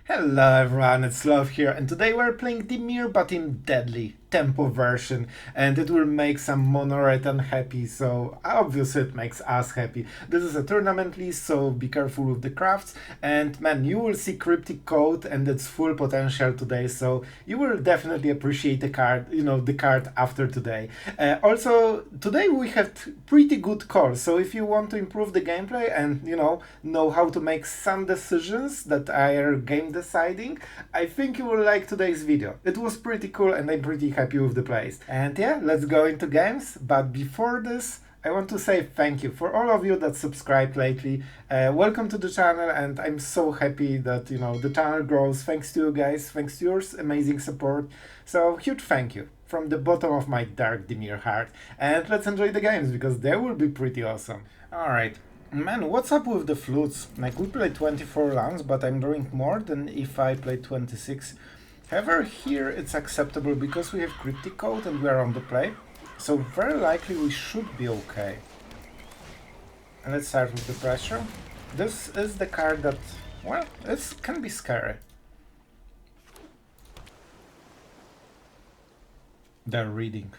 Hello everyone, it's Sloth here, and today we're playing Dimir but in Deadly Tempo version, and it will make some monoret unhappy, so obviously it makes us happy. This is a tournament list, so be careful with the crafts, and man, you will see Cryptic Coat and its full potential today, so you will definitely appreciate the card, the card after today. Also, today we have pretty good calls, so if you want to improve the gameplay and, know how to make some decisions that are game deciding, I think you will like today's video. It was pretty cool and I'm pretty happy with the plays. And yeah, let's go into games, but before this, I want to say thank you for all of you that subscribed lately. Welcome to the channel, and I'm so happy that the channel grows thanks to you guys, thanks to your amazing support. So huge thank you from the bottom of my dark Dimir heart. And let's enjoy the games because they will be pretty awesome. Alright. Man, what's up with the flutes? Like, we played 24 rounds, but I'm drawing more than if I played 26. However, here it's acceptable because we have Cryptic Coat and we are on the play. So very likely we should be okay. And let's start with the pressure. This is the card that, well, it can be scary. They're reading.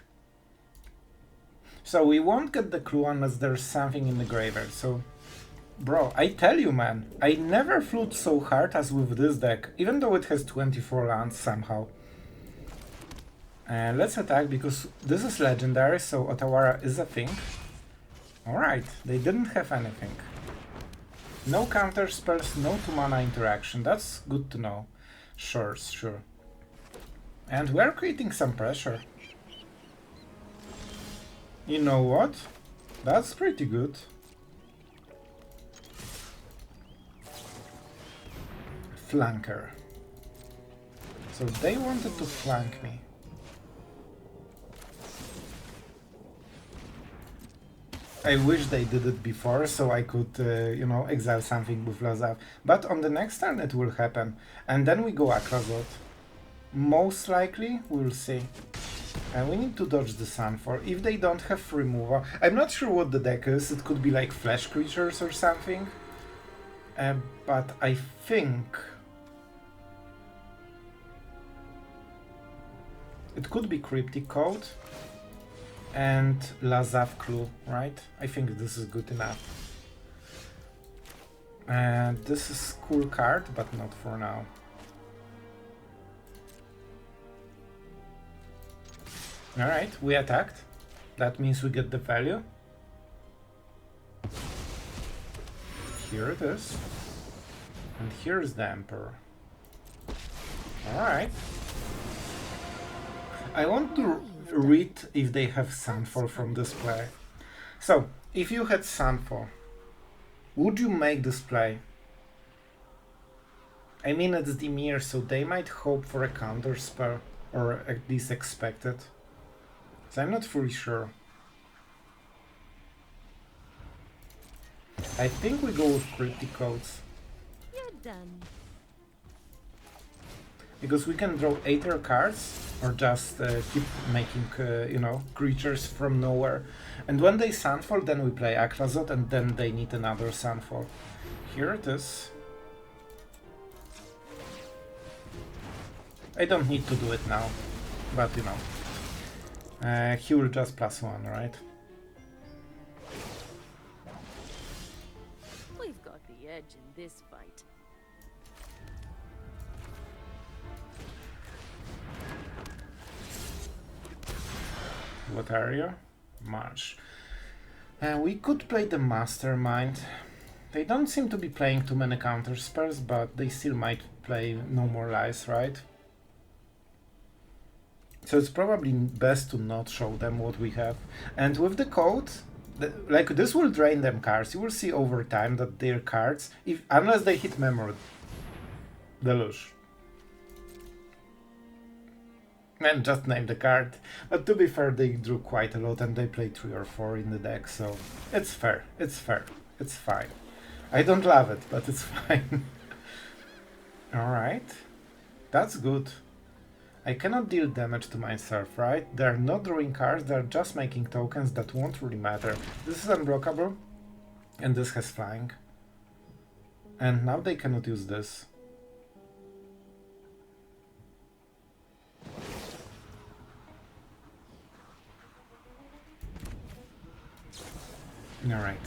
So we won't get the clue unless there's something in the graveyard, so... Bro, I tell you man, I never flute so hard as with this deck, even though it has 24 lands somehow. Let's attack because this is legendary, so Otawara is a thing. Alright, they didn't have anything. No counter spells, no 2-mana interaction, that's good to know. Sure. And we're creating some pressure. You know what? That's pretty good. Flanker. So they wanted to flank me. I wish they did it before so I could, exile something with Lazav. But on the next turn it will happen. And then we go Aclazotz. Most likely, we'll see. And we need to dodge the Sunfall. If they don't have removal, I'm not sure what the deck is. It could be like flesh creatures or something. But I think it could be Cryptic Coat and Lazav Clue, right? I think this is good enough. And this is cool card, but not for now. Alright, we attacked. That means we get the value. Here it is. And here's the Emperor. Alright. I want to read if they have Sunfall from this play. So, if you had Sunfall, would you make this play? I mean, it's Dimir, so they might hope for a counter spell, or at least expect it. So I'm not fully sure. I think we go with Cryptic Coats. You're done. Because we can draw Aether cards, or just keep making, creatures from nowhere. And when they Sunfall, then we play Aclazotz, and then they need another Sunfall. Here it is. I don't need to do it now, but he will just +1, right? We've got the edge in this fight. What area? Marsh. We could play the Mastermind. They don't seem to be playing too many counter spells, but they still might play No More Lies, right? So it's probably best to not show them what we have. And with the code, this will drain them cards. You will see over time that their cards, unless they hit memory, deluge. And just name the card. But to be fair, they drew quite a lot and they played 3 or 4 in the deck, so it's fair. It's fine. I don't love it, but it's fine. Alright. That's good. I cannot deal damage to myself, right? They're not drawing cards, they're just making tokens that won't really matter. This is unblockable, and this has flying. And now they cannot use this. Alright.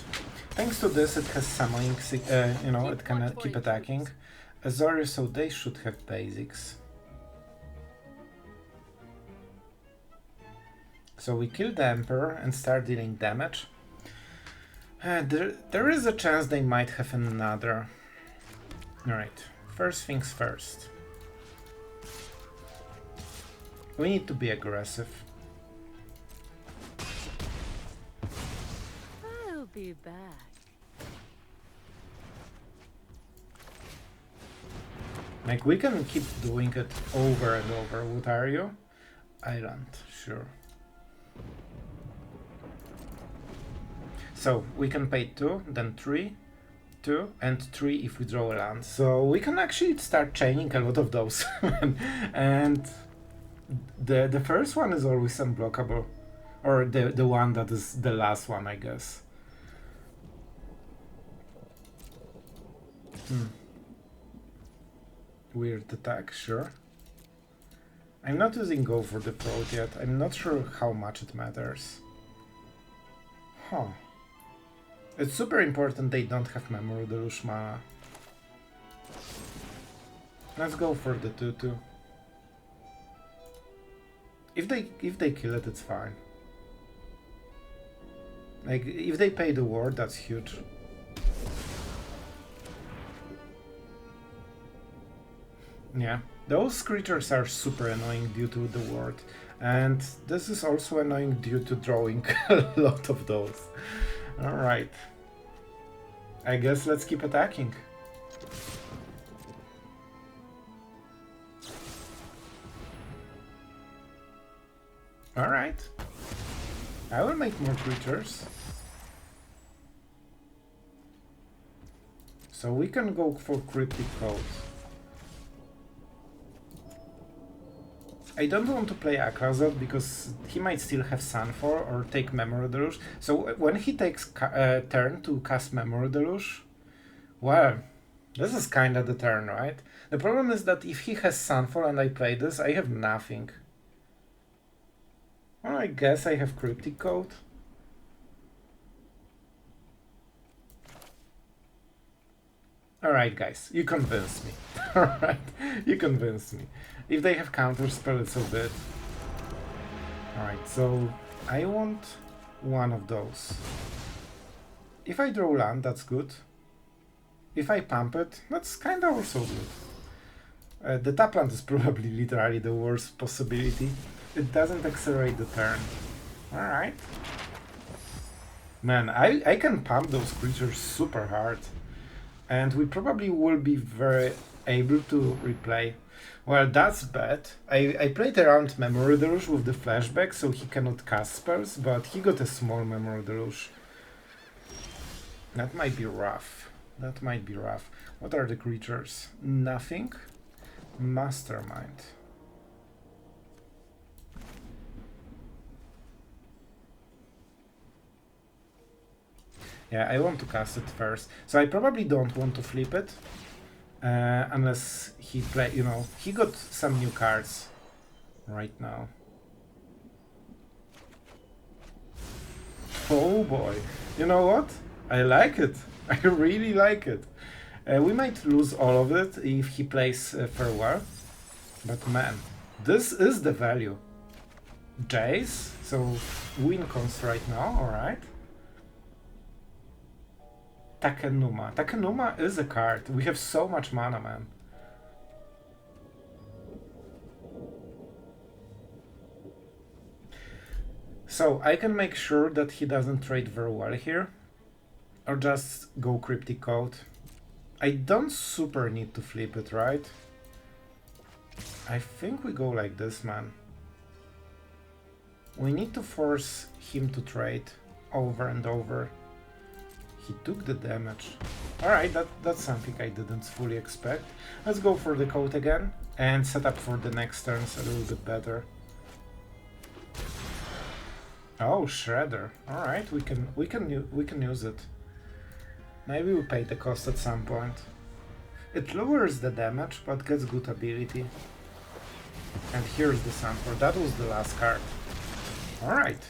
Thanks to this, it has summoning, you know, it can keep attacking. Azori, so they should have basics. So we kill the Emperor and start dealing damage. There is a chance they might have another. Alright, first things first. We need to be aggressive. I'll be back. Like, we can keep doing it over and over. What are you? Island, sure. So, we can pay 2, then 3, 2, and 3 if we draw a land. So, we can actually start chaining a lot of those. And the first one is always unblockable. Or the one that is the last one, I guess. Weird attack, sure. I'm not using Go for the Throat yet. I'm not sure how much it matters. Huh. It's super important they don't have Memory Deluge mana. Let's go for the 2-2. If they kill it, it's fine. Like, if they pay the ward, that's huge. Yeah, those creatures are super annoying due to the ward, and this is also annoying due to drawing a lot of those. Alright. I guess let's keep attacking. Alright. I will make more creatures. So we can go for Cryptic Coat. I don't want to play Aclazotz because he might still have Sunfall or take Memory Deluge. So when he takes turn to cast Memory Deluge, well, this is kinda the turn, right? The problem is that if he has Sunfall and I play this, I have nothing. Well, I guess I have Cryptic Coat. Alright guys, you convinced me. Alright, you convinced me. If they have counterspell, it's so bad. Alright, so I want one of those. If I draw land, that's good. If I pump it, that's kinda also good. The tap land is probably literally the worst possibility. It doesn't accelerate the turn. Alright. Man, I can pump those creatures super hard. And we probably will be very able to replay. Well, that's bad. I played around Memory Deluge with the flashback, so he cannot cast spells, but he got a small Memory Deluge. That might be rough. That might be rough. What are the creatures? Nothing. Mastermind. Yeah, I want to cast it first. So I probably don't want to flip it. Unless he play, you know, he got some new cards right now. Oh boy, you know what? I like it. I really like it. We might lose all of it if he plays Farewell. But man, this is the value. Jace, so win cons right now, alright. Takenuma. Takenuma is a card. We have so much mana, man. So I can make sure that he doesn't trade very well here. Or just go Cryptic Coat. I don't super need to flip it, right? I think we go like this, man. We need to force him to trade over and over. He took the damage. Alright, that's something I didn't fully expect. Let's go for the coat again and set up for the next turns a little bit better. Oh, Shredder. Alright, we can use it. Maybe we pay the cost at some point. It lowers the damage, but gets good ability. And here's the sample. That was the last card. Alright.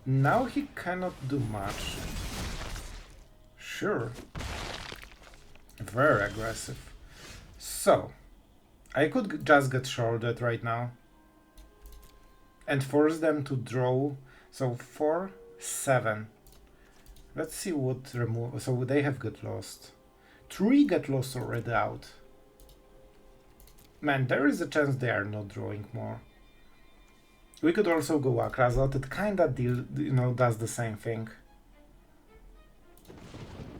Now he cannot do much. Sure. Very aggressive. So, I could just get Sheoldred right now. And force them to draw. So 4, 7. Let's see what remove. So they have Get Lost. 3 Get Lost already out. Man, there is a chance they are not drawing more. We could also go Aclazotz. It kinda does the same thing.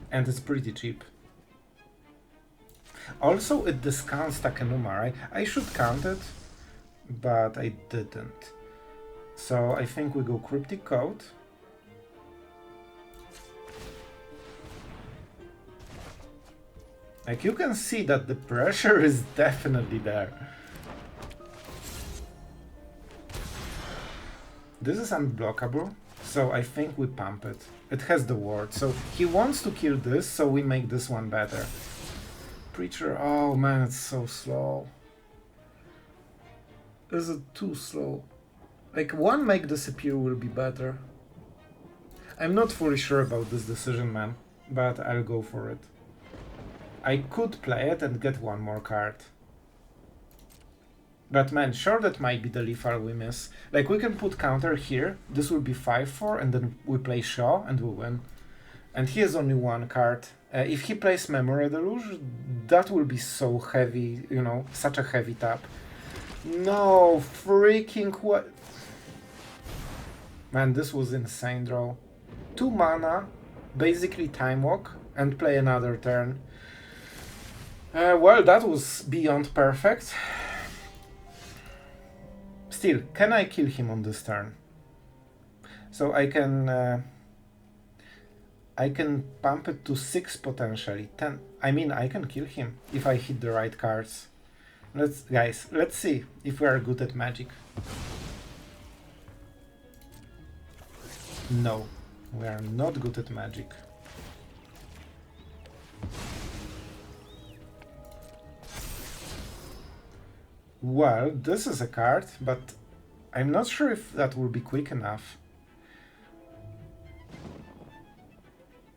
And it's pretty cheap. Also, it discounts Takenuma, right? I should count it, but I didn't. So I think we go Cryptic Coat. Like, you can see that the pressure is definitely there. This is unblockable, so I think we pump it. It has the ward, so he wants to kill this, so we make this one better. Preacher, oh man, it's so slow. Is it too slow? Like, one make disappear will be better. I'm not fully sure about this decision, man, but I'll go for it. I could play it and get one more card. But man, sure, that might be the lethal we miss. Like, we can put counter here, this will be 5-4, and then we play Shaw and we win. And he has only one card. If he plays Memory Deluge, that will be so heavy, you know, such a heavy tap. No, freaking what? Man, this was insane draw. 2 mana, basically Time Walk, and play another turn. Well, that was beyond perfect. Still, can I kill him on this turn? So I can pump it to 6 potentially. 10. I mean, I can kill him if I hit the right cards. Guys, let's see if we are good at Magic. No, we are not good at Magic. Well, this is a card, but I'm not sure if that will be quick enough.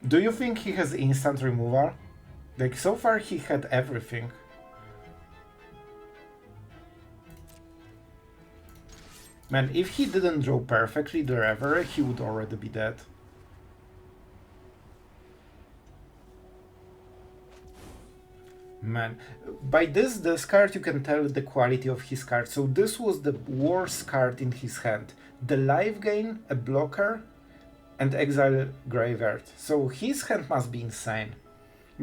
Do you think he has instant removal? Like, so far he had everything. Man, if he didn't draw perfectly the Reverie, he would already be dead. Man, by this discard you can tell the quality of his card. So this was the worst card in his hand. The life gain, a blocker, and exile graveyard. So his hand must be insane.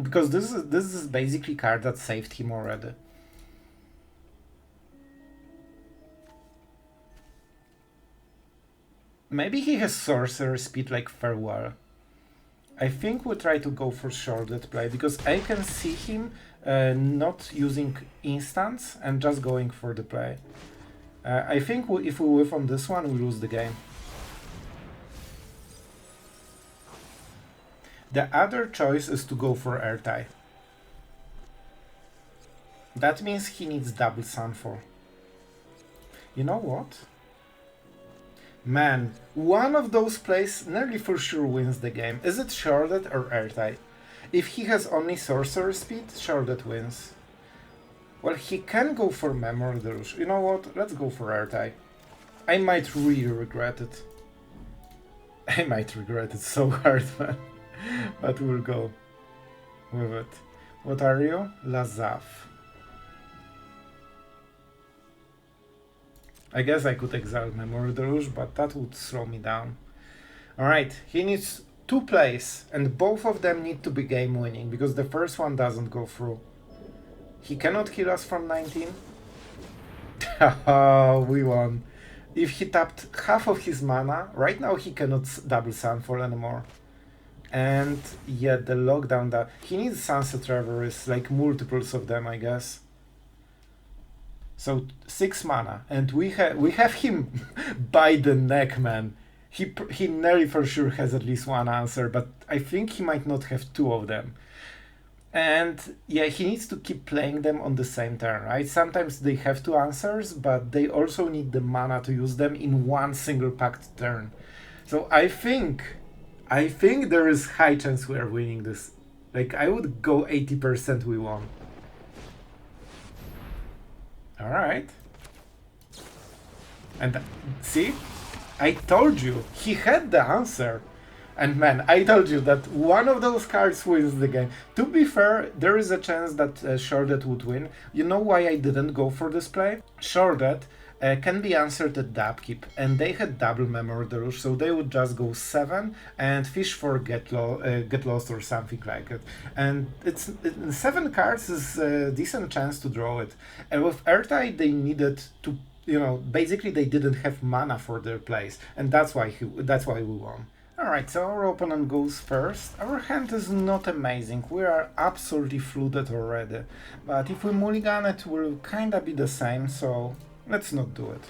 Because this is basically a card that saved him already. Maybe he has sorcerer speed like Farewell. I think we'll try to go for Sheoldred play, because I can see him not using instants and just going for the play. I think if we whiff on this one, we lose the game. The other choice is to go for Ertai. That means he needs double Sunfall. You know what? Man, one of those plays nearly for sure wins the game. Is it Sheoldred or Ertai? If he has only sorcerer speed, Sheoldred wins. Well, he can go for Memory Deluge. You know what? Let's go for Ertai. I might really regret it. I might regret it so hard, man. But we'll go with it. What are you? Lazav. I guess I could exile Memory Deluge, but that would slow me down. Alright, he needs 2 plays, and both of them need to be game winning, because the first one doesn't go through. He cannot kill us from 19. Oh, we won. If he tapped half of his mana, right now he cannot double Sunfall anymore. And yeah, the lockdown that he needs Sunset Reveries, like multiples of them, I guess. So 6 mana, and we have him by the neck, man. He nearly for sure has at least one answer, but I think he might not have 2 of them. And yeah, he needs to keep playing them on the same turn, right? Sometimes they have 2 answers, but they also need the mana to use them in one single packed turn. So I think there is high chance we are winning this. Like, I would go 80% we won. Alright. And see? I told you, he had the answer. And man, I told you that one of those cards wins the game. To be fair, there is a chance that Sheoldred would win. You know why I didn't go for this play? Sheoldred can be answered at the upkeep, and they had double Memory Deluge, so they would just go 7 and fish for get lost or something like it. And 7 cards is a decent chance to draw it. And with Ertai, they needed to, basically they didn't have mana for their plays, and that's why we won. Alright, so our opponent goes first. Our hand is not amazing, we are absolutely flooded already. But if we mulligan it, will kinda be the same, so let's not do it.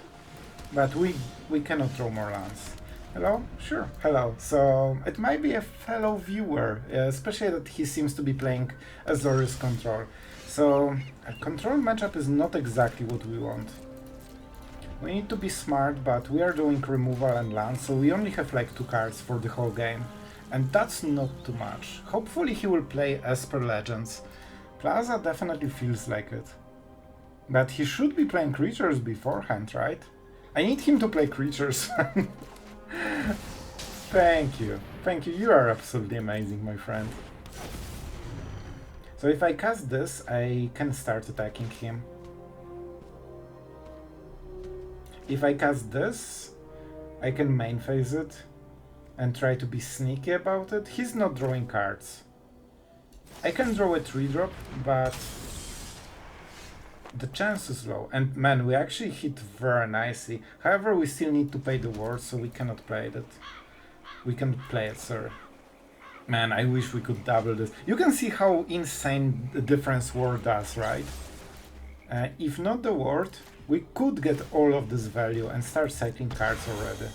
But we cannot draw more lands. Hello? Sure, hello. So it might be a fellow viewer, especially that he seems to be playing Azorius Control. So a control matchup is not exactly what we want. We need to be smart, but we are doing removal and land, so we only have like 2 cards for the whole game. And that's not too much. Hopefully he will play as per Legends. Plaza definitely feels like it. But he should be playing creatures beforehand, right? I need him to play creatures. Thank you. Thank you. You are absolutely amazing, my friend. So if I cast this, I can start attacking him. If I cast this, I can main phase it and try to be sneaky about it. He's not drawing cards. I can draw a 3-drop, but the chance is low. And man, we actually hit very nicely. However, we still need to pay the ward, so we cannot play it. We can play it, sorry. Man, I wish we could double this. You can see how insane the difference ward does, right? If not the ward, we could get all of this value and start cycling cards already.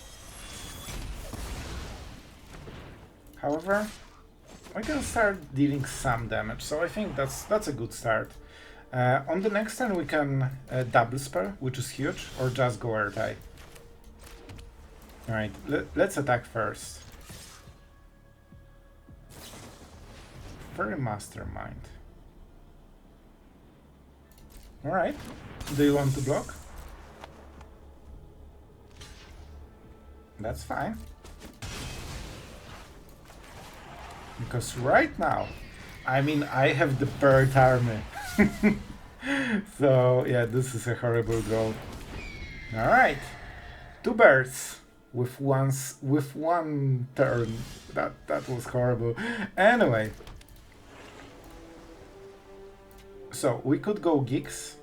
However, we can start dealing some damage, so I think that's a good start. On the next turn we can double spell, which is huge, or just go Ertai. Alright, let's attack first. Faerie Mastermind. Alright, do you want to block? That's fine. Because right now, I mean, I have the bird army. So yeah, this is a horrible draw. Alright, 2 birds with one turn. That was horrible. Anyway. So we could go Geeks.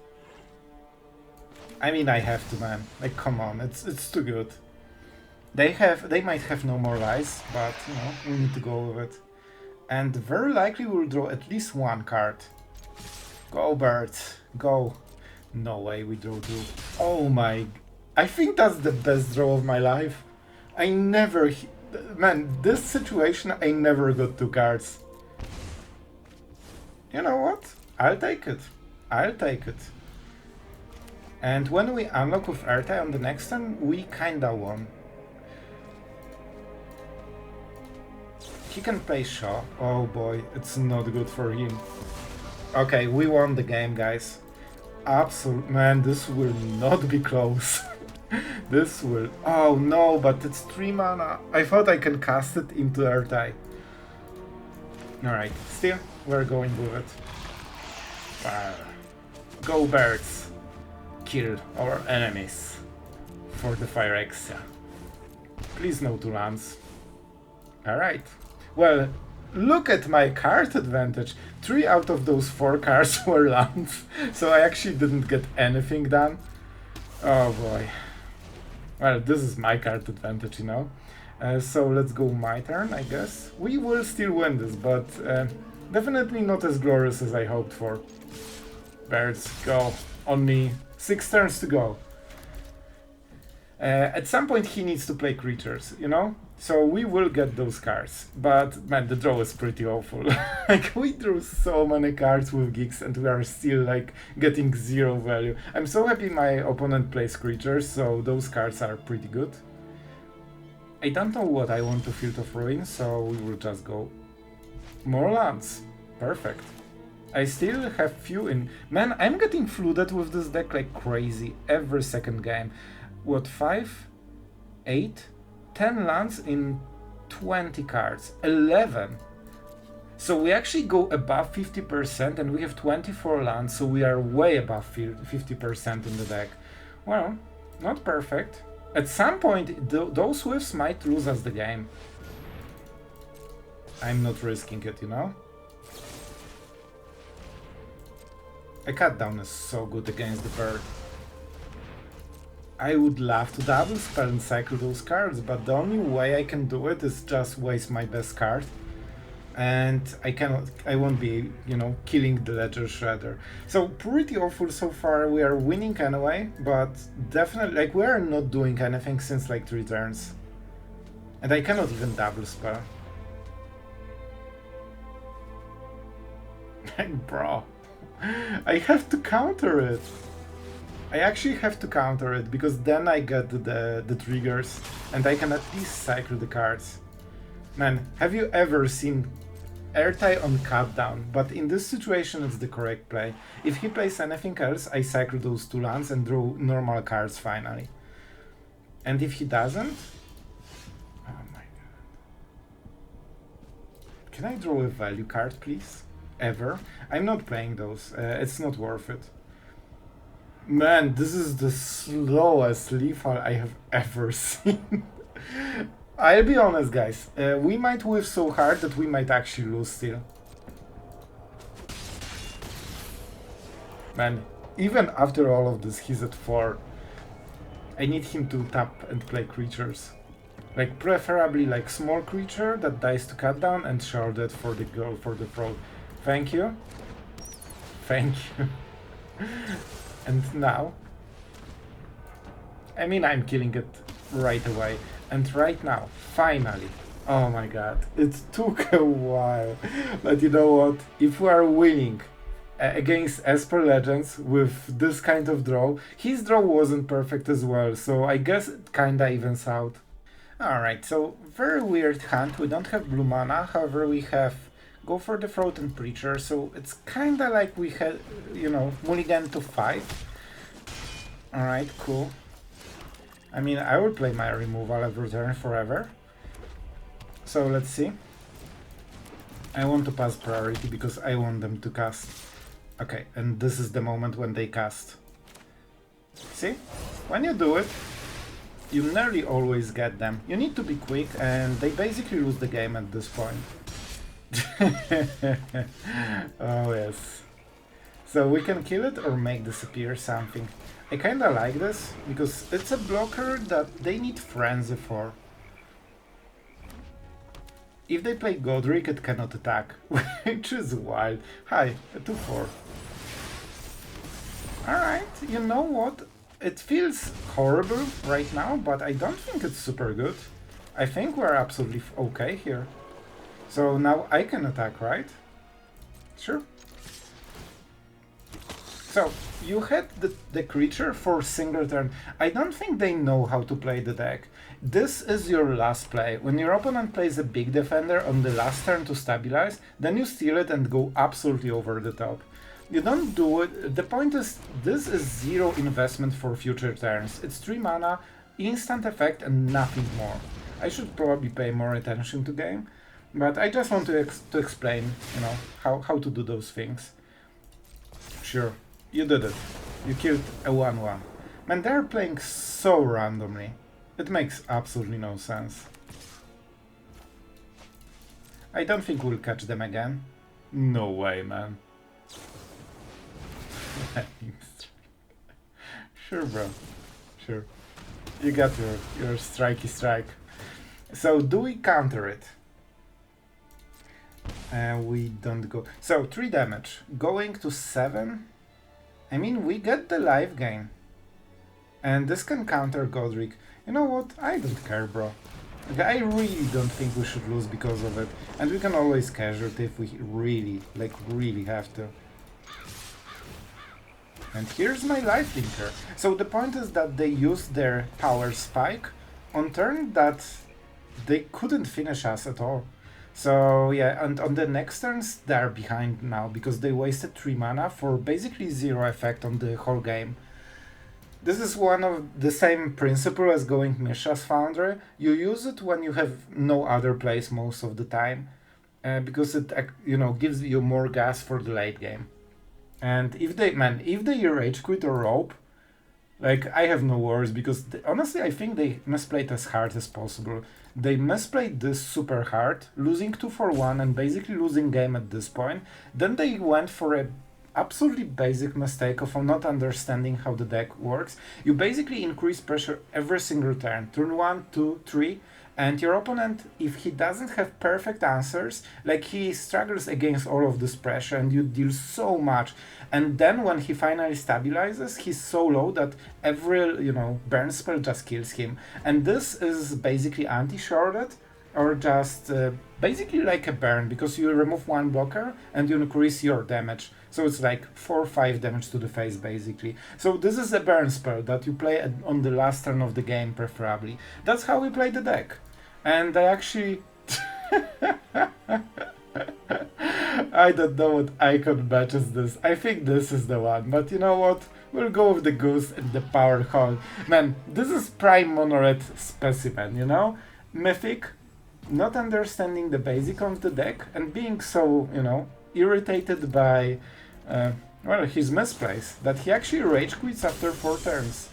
I mean, I have to, man. Like, come on, it's too good. They might have no more lies, but we need to go with it. And very likely we'll draw at least 1 card. Go birds, go. No way we draw 2. Oh my, I think that's the best draw of my life. I never, man, this situation I never got 2 cards. You know what? I'll take it. I'll take it. And when we unlock with Ertai on the next turn, we kinda won. He can play Shaw. Oh boy, it's not good for him. Okay, we won the game, guys. Absolute, man, this will not be close. This will... Oh no, but it's 3 mana. I thought I can cast it into Ertai. Alright, still, we're going with it. Go birds. Kill our enemies. For the Phyrexia. Please no 2 lands. Alright. Well, look at my card advantage. 3 out of those 4 cards were lands. So I actually didn't get anything done. Oh boy. Well, this is my card advantage, so let's go my turn, I guess. We will still win this, but definitely not as glorious as I hoped for. Birds, go. Only 6 turns to go. At some point he needs to play creatures, So we will get those cards. But man, the draw is pretty awful. Like, we drew so many cards with Geeks and we are still like getting 0 value. I'm so happy my opponent plays creatures, so those cards are pretty good. I don't know what I want to Field of Ruin, so we will just go more lands. Perfect. I still have few in... Man, I'm getting flooded with this deck like crazy every second game. What, 5, 8, 10 lands in 20 cards, 11. So we actually go above 50% and we have 24 lands, so we are way above 50% in the deck. Well, not perfect. At some point, those whiffs might lose us the game. I'm not risking it, you know? A cut down is so good against the bird. I would love to double spell and cycle those cards, but the only way I can do it is just waste my best card. And I won't be, you know, killing the Ledger Shredder. So pretty awful so far. We are winning anyway, but definitely, like, we are not doing anything since like 3 turns. And I cannot even double spell. Like, bro, I have to counter it. I actually have to counter it, because then I get the triggers, and I can at least cycle the cards. Man, have you ever seen Ertai on cut down? But in this situation it's the correct play. If he plays anything else, I cycle those 2 lands and draw normal cards finally. And if he doesn't... Oh my god. Can I draw a value card, please? Ever? I'm not playing those. It's not worth it. Man, this is the slowest lethal I have ever seen. I'll be honest, guys. We might whiff so hard that we might actually lose still. Man, even after all of this, he's at 4. I need him to tap and play creatures. Like, preferably like small creature that dies to cut down and Sheoldred for the goal for the throw. Thank you. Thank you. And now... I mean, I'm killing it right away. And right now, finally, oh my god, it took a while, but you know what, if we are winning against Esper Legends with this kind of draw, his draw wasn't perfect as well, so I guess it kinda evens out. Alright, so very weird hand. We don't have blue mana, however we have Go for the Throat and Preacher, so it's kinda like we had, you know, mulligan to 5. Alright, cool. I mean, I will play my removal every turn forever. So let's see. I want to pass priority because I want them to cast. Okay, and this is the moment when they cast. See? When you do it, you nearly always get them. You need to be quick and they basically lose the game at this point. Oh yes. So we can kill it or make disappear something. I kinda like this, because it's a blocker that they need Frenzy for. If they play Godric, it cannot attack, which is wild. Hi, a 2-4. Alright, you know what? It feels horrible right now, but I don't think it's super good. I think we're absolutely okay here. So now I can attack, right? Sure. So, you had the creature for single turn. I don't think they know how to play the deck. This is your last play. When your opponent plays a big defender on the last turn to stabilize, then you steal it and go absolutely over the top. You don't do it. The point is, this is 0 investment for future turns. It's 3 mana, instant effect and nothing more. I should probably pay more attention to game, but I just want to explain, you know, how to do those things. Sure. You did it. You killed a 1-1. Man, they're playing so randomly. It makes absolutely no sense. I don't think we'll catch them again. No way, man. Sure, bro. Sure. You got your strikey strike. So, do we counter it? We don't go... So, 3 damage. Going to 7... I mean, we get the life gain. And this can counter Godric. You know what? I don't care, bro. Like, I really don't think we should lose because of it. And we can always casualty if we really, like, really have to. And here's my life linker. So the point is that they use their power spike on turn that they couldn't finish us at all. So yeah, and on the next turns they're behind now because they wasted 3 mana for basically 0 effect on the whole game. This is one of the same principle as going Mishra's Foundry. You use it when you have no other place most of the time, because it gives you more gas for the late game. And if they rage quit or rope, like I have no worries because honestly I think they misplayed as hard as possible. They misplayed this super hard, losing 2 for 1 and basically losing game at this point. Then they went for a absolutely basic mistake of not understanding how the deck works. You basically increase pressure every single turn. Turn 1, 2, 3, and your opponent, if he doesn't have perfect answers, like he struggles against all of this pressure and you deal so much. And then when he finally stabilizes, he's so low that every, burn spell just kills him. And this is basically anti-Sheoldred, or just basically like a burn, because you remove 1 blocker and you increase your damage. So it's like 4 or 5 damage to the face, basically. So this is a burn spell that you play on the last turn of the game, preferably. That's how we play the deck. And I actually... I don't know what icon matches this. I think this is the one, but you know what? We'll go with the goose and the power hall. Man, this is prime mono-red specimen, Mythic, not understanding the basic of the deck and being so, irritated by, his misplays, that he actually rage quits after 4 turns.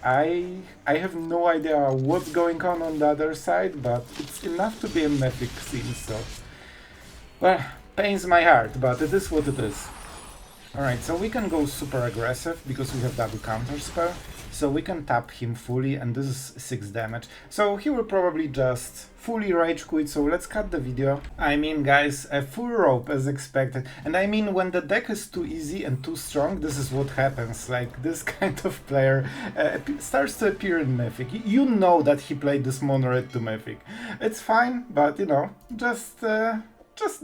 I have no idea what's going on the other side, but it's enough to be a Mythic scene, so... Well, pains my heart, but it is what it is. Alright, so we can go super aggressive because we have double counter spell. So we can tap him fully, and this is 6 damage. So he will probably just fully rage quit, so let's cut the video. I mean, guys, a full rope as expected. And I mean, when the deck is too easy and too strong, this is what happens. Like, this kind of player starts to appear in Mythic. You know that he played this mono-red to Mythic. It's fine, but, just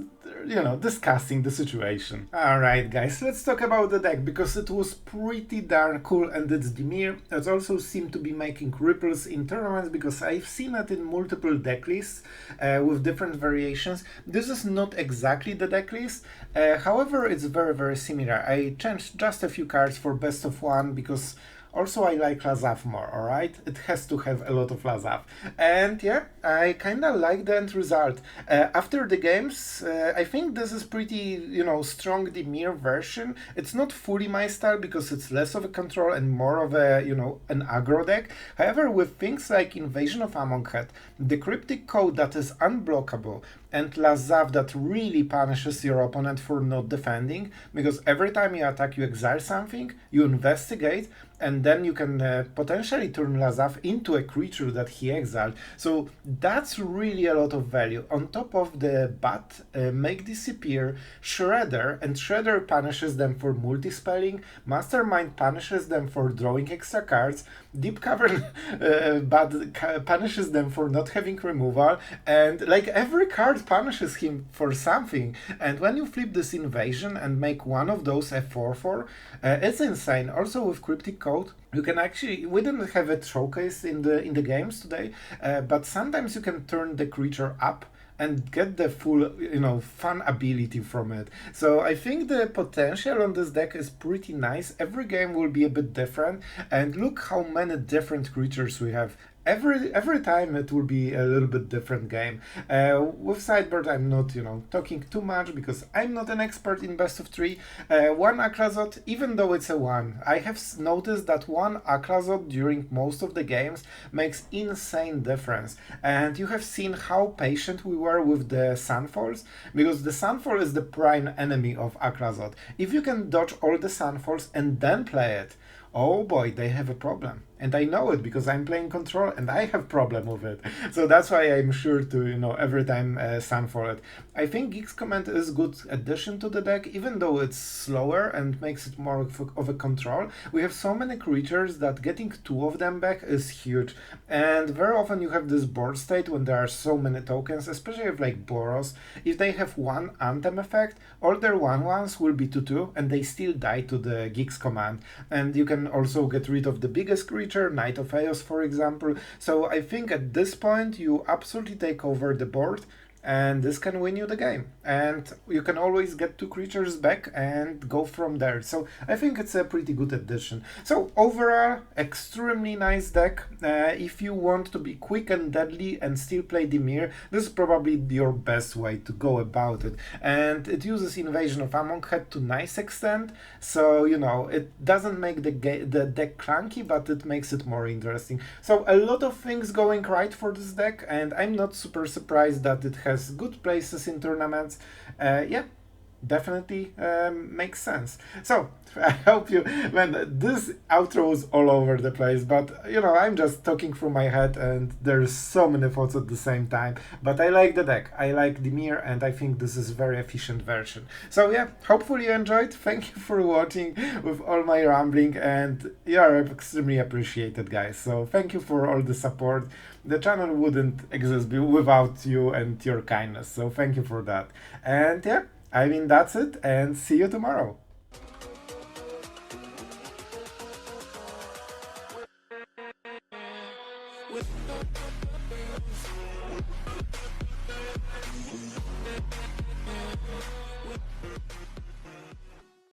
discussing the situation. Alright guys, let's talk about the deck, because it was pretty darn cool, and it's Dimir. It also seemed to be making ripples in tournaments, because I've seen it in multiple deck lists with different variations. This is not exactly the deck list, however it's very, very similar. I changed just a few cards for best of 1 because also I like Lazav more, alright? It has to have a lot of Lazav. And yeah, I kinda like the end result. After the games, I think this is pretty, strong Dimir version. It's not fully my style because it's less of a control and more of a, an aggro deck. However, with things like Invasion of Amonkhet, the Cryptic Coat that is unblockable, and Lazav that really punishes your opponent for not defending, because every time you attack you exile something, you investigate, and then you can potentially turn Lazav into a creature that he exiled. So that's really a lot of value. On top of the Bat, make disappear, Shredder, and Shredder punishes them for multi-spelling, Mastermind punishes them for drawing extra cards, Deep-Cavern Bat punishes them for not having removal, and like every card punishes him for something. And when you flip this invasion and make one of those a 4/4, it's insane. Also with Cryptic Coat, you can actually, we didn't have it showcased in the games today, but sometimes you can turn the creature up and get the full, fun ability from it. So I think the potential on this deck is pretty nice. Every game will be a bit different, and look how many different creatures we have. Every time it will be a little bit different game. With sideboard, I'm not, talking too much because I'm not an expert in best of 3. One Aclazotz, even though it's a 1, I have noticed that one Aclazotz during most of the games makes insane difference. And you have seen how patient we were with the Sunfalls, because the Sunfall is the prime enemy of Aclazotz. If you can dodge all the Sunfalls and then play it, oh boy, they have a problem. And I know it because I'm playing control and I have problem with it. So that's why I'm sure to, every time Sunfall it. I think Geek's Command is good addition to the deck, even though it's slower and makes it more of a control. We have so many creatures that getting 2 of them back is huge. And very often you have this board state when there are so many tokens, especially if like Boros. If they have 1 Anthem effect, all their 1/1s will be 2/2 and they still die to the Geek's Command. And you can also get rid of the biggest creature creature, Knight of Chaos for example. So I think at this point you absolutely take over the board, and this can win you the game. And you can always get 2 creatures back and go from there. So I think it's a pretty good addition. So overall, extremely nice deck. If you want to be quick and deadly and still play Dimir, this is probably your best way to go about it. And it uses Invasion of Amonkhet to nice extent. So, you know, it doesn't make the deck clunky, but it makes it more interesting. So a lot of things going right for this deck, and I'm not super surprised that it has good places in tournaments. Yeah, definitely makes sense. So I hope you, man, this outro was all over the place, but you know, I'm just talking through my head and there's so many thoughts at the same time. But I like the deck, I like Dimir, and I think this is a very efficient version. So yeah, hopefully you enjoyed. Thank you for watching with all my rambling, and you are extremely appreciated, guys. So thank you for all the support. The channel wouldn't exist without you and your kindness, so thank you for that. And yeah, I mean, that's it, and see you tomorrow.